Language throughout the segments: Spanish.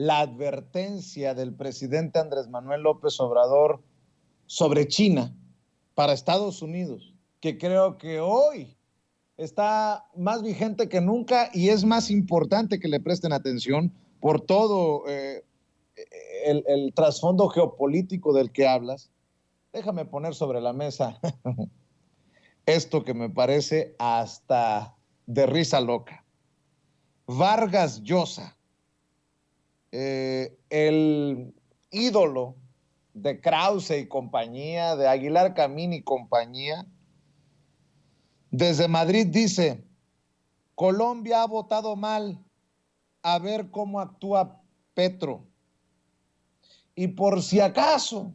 la advertencia del presidente Andrés Manuel López Obrador sobre China para Estados Unidos, que creo que hoy está más vigente que nunca y es más importante que le presten atención por todo el trasfondo geopolítico del que hablas. Déjame poner sobre la mesa esto que me parece hasta de risa loca. Vargas Llosa, el ídolo de Krause y compañía, de Aguilar Camín y compañía, desde Madrid dice: Colombia ha votado mal, a ver cómo actúa Petro. Y por si acaso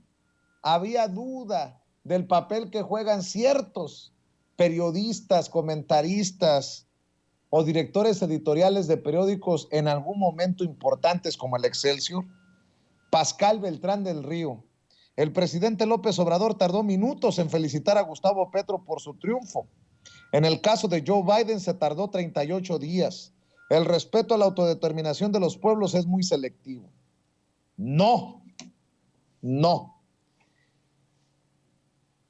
había duda del papel que juegan ciertos periodistas, comentaristas o directores editoriales de periódicos en algún momento importantes como el Excelsior, Pascal Beltrán del Río: el presidente López Obrador tardó minutos en felicitar a Gustavo Petro por su triunfo. En el caso de Joe Biden se tardó 38 días. El respeto a la autodeterminación de los pueblos es muy selectivo. No, no.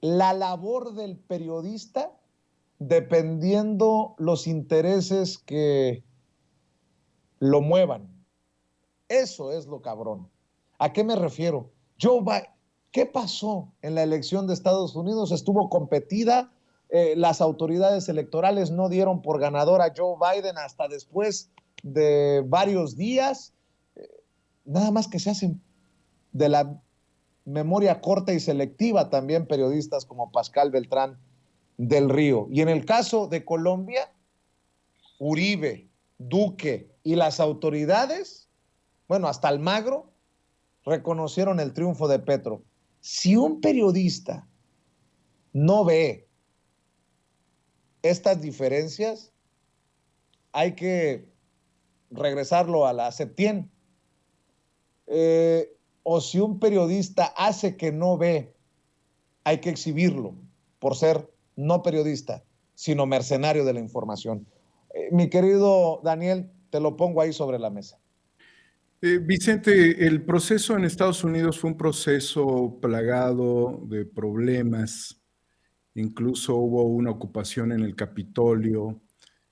La labor del periodista, dependiendo los intereses que lo muevan. Eso es lo cabrón. ¿A qué me refiero? Joe Biden, ¿qué pasó en la elección de Estados Unidos? Estuvo competida, las autoridades electorales no dieron por ganador a Joe Biden hasta después de varios días, nada más que se hacen de la memoria corta y selectiva también periodistas como Pascal Beltrán del Río. Y en el caso de Colombia, Uribe, Duque y las autoridades, bueno, hasta Almagro, reconocieron el triunfo de Petro. Si un periodista no ve estas diferencias, hay que regresarlo a la Septién. O si un periodista hace que no ve, hay que exhibirlo por ser no periodista, sino mercenario de la información. Mi querido Daniel, te lo pongo ahí sobre la mesa. Vicente, el proceso en Estados Unidos fue un proceso plagado de problemas, incluso hubo una ocupación en el Capitolio.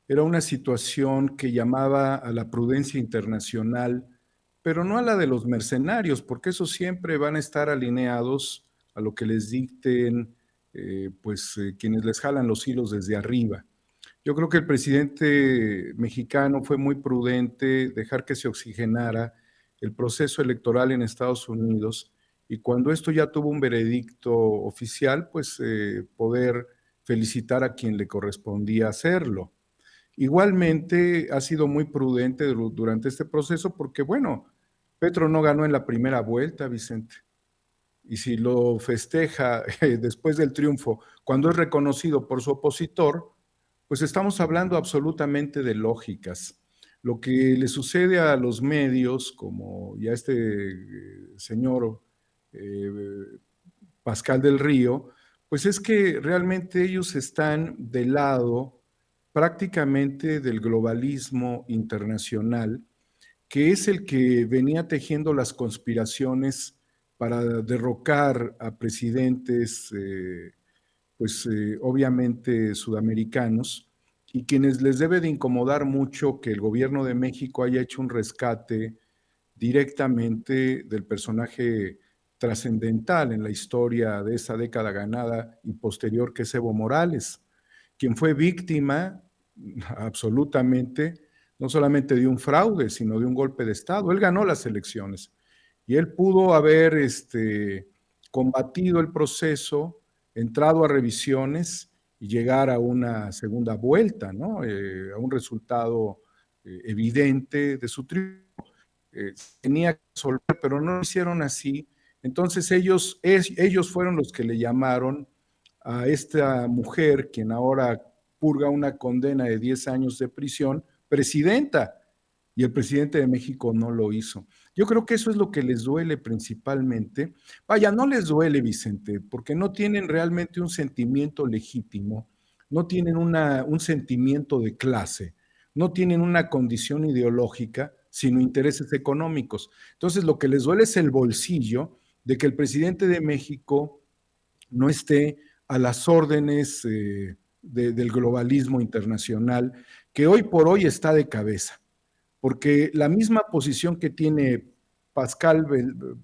Era una situación que llamaba a la prudencia internacional, pero no a la de los mercenarios, porque esos siempre van a estar alineados a lo que les dicten quienes les jalan los hilos desde arriba. Yo creo que el presidente mexicano fue muy prudente dejar que se oxigenara el proceso electoral en Estados Unidos y cuando esto ya tuvo un veredicto oficial, pues poder felicitar a quien le correspondía hacerlo. Igualmente ha sido muy prudente durante este proceso porque, bueno, Petro no ganó en la primera vuelta, Vicente. Y si lo festeja después del triunfo, cuando es reconocido por su opositor, pues estamos hablando absolutamente de lógicas. Lo que le sucede a los medios, como ya señor eh, Pascal del Río, pues es que realmente ellos están del lado prácticamente del globalismo internacional, que es el que venía tejiendo las conspiraciones para derrocar a presidentes obviamente sudamericanos, y quienes les debe de incomodar mucho que el gobierno de México haya hecho un rescate directamente del personaje trascendental en la historia de esa década ganada y posterior, que es Evo Morales, quien fue víctima absolutamente, no solamente de un fraude, sino de un golpe de Estado. Él ganó las elecciones y él pudo haber combatido el proceso, entrado a revisiones y llegar a una segunda vuelta, ¿no? A un resultado evidente de su triunfo. Tenía que resolver, pero no lo hicieron así. Entonces ellos fueron los que le llamaron a esta mujer, quien ahora purga una condena de 10 años de prisión, presidenta, y el presidente de México no lo hizo. Yo creo que eso es lo que les duele principalmente. Vaya, no les duele, Vicente, porque no tienen realmente un sentimiento legítimo, no tienen un sentimiento de clase, no tienen una condición ideológica, sino intereses económicos. Entonces, lo que les duele es el bolsillo de que el presidente de México no esté a las órdenes del globalismo internacional, que hoy por hoy está de cabeza, porque la misma posición que tiene Pascal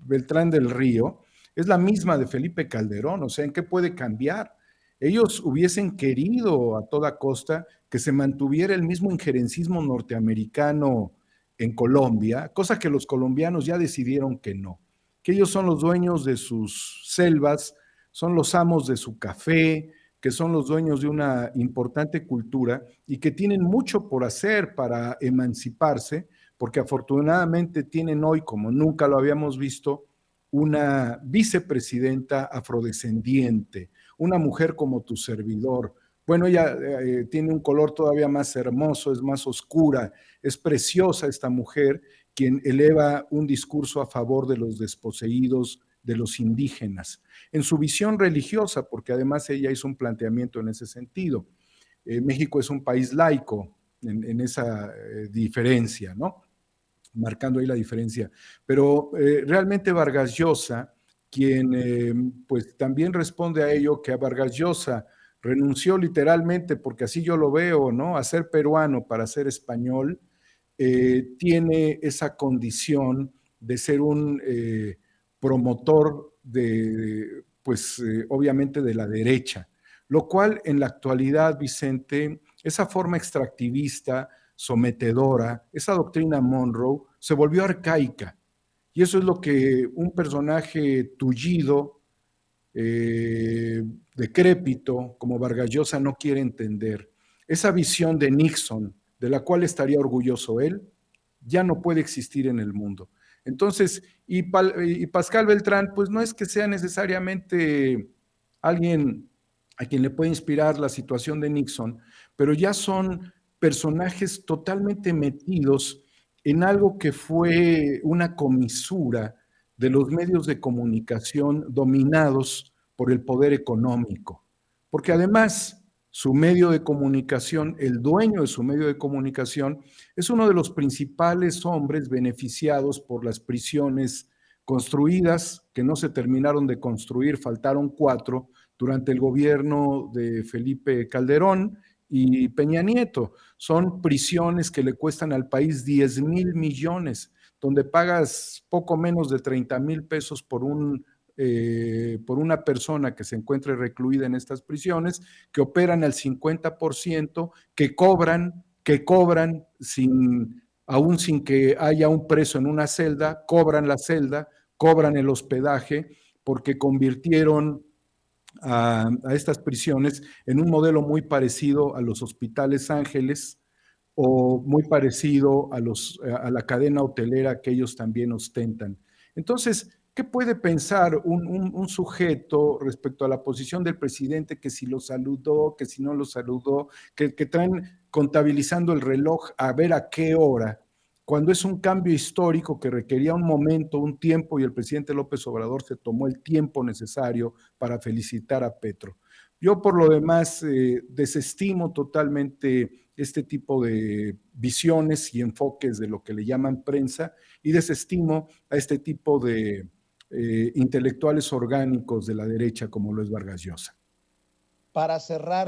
Beltrán del Río es la misma de Felipe Calderón. O sea, ¿en qué puede cambiar? Ellos hubiesen querido a toda costa que se mantuviera el mismo injerencismo norteamericano en Colombia, cosa que los colombianos ya decidieron que no, que ellos son los dueños de sus selvas, son los amos de su café, que son los dueños de una importante cultura y que tienen mucho por hacer para emanciparse, porque afortunadamente tienen hoy, como nunca lo habíamos visto, una vicepresidenta afrodescendiente, una mujer como tu servidor. Bueno, ella tiene un color todavía más hermoso, es más oscura, es preciosa esta mujer, quien eleva un discurso a favor de los desposeídos, de los indígenas, en su visión religiosa, porque además ella hizo un planteamiento en ese sentido. México es un país laico en esa diferencia, ¿no? Marcando ahí la diferencia. Pero realmente Vargas Llosa, quien pues también responde a ello, que a Vargas Llosa renunció literalmente, porque así yo lo veo, ¿no? A ser peruano para ser español, tiene esa condición de ser un promotor de, pues obviamente de la derecha, lo cual en la actualidad, Vicente, esa forma extractivista, sometedora, esa doctrina Monroe se volvió arcaica. Y eso es lo que un personaje tullido, decrépito, como Vargas Llosa, no quiere entender. Esa visión de Nixon, de la cual estaría orgulloso él, ya no puede existir en el mundo. Entonces, y Pascal Beltrán, pues no es que sea necesariamente alguien a quien le puede inspirar la situación de Nixon, pero ya son personajes totalmente metidos en algo que fue una comisura de los medios de comunicación dominados por el poder económico. Porque además, su medio de comunicación, el dueño de su medio de comunicación, es uno de los principales hombres beneficiados por las prisiones construidas, que no se terminaron de construir, faltaron 4 durante el gobierno de Felipe Calderón y Peña Nieto. Son prisiones que le cuestan al país 10,000 millones, donde pagas poco menos de 30,000 pesos por una persona que se encuentre recluida en estas prisiones, que operan al 50%, que cobran aún sin que haya un preso en una celda, cobran la celda, cobran el hospedaje, porque convirtieron a estas prisiones en un modelo muy parecido a los hospitales Ángeles o muy parecido a la cadena hotelera que ellos también ostentan. Entonces, ¿qué puede pensar un sujeto respecto a la posición del presidente, que si lo saludó, que si no lo saludó, que traen contabilizando el reloj a ver a qué hora, cuando es un cambio histórico que requería un momento, un tiempo, y el presidente López Obrador se tomó el tiempo necesario para felicitar a Petro? Yo, por lo demás, desestimo totalmente este tipo de visiones y enfoques de lo que le llaman prensa, y desestimo a este tipo de intelectuales orgánicos de la derecha como lo es Vargas Llosa. Para cerrar,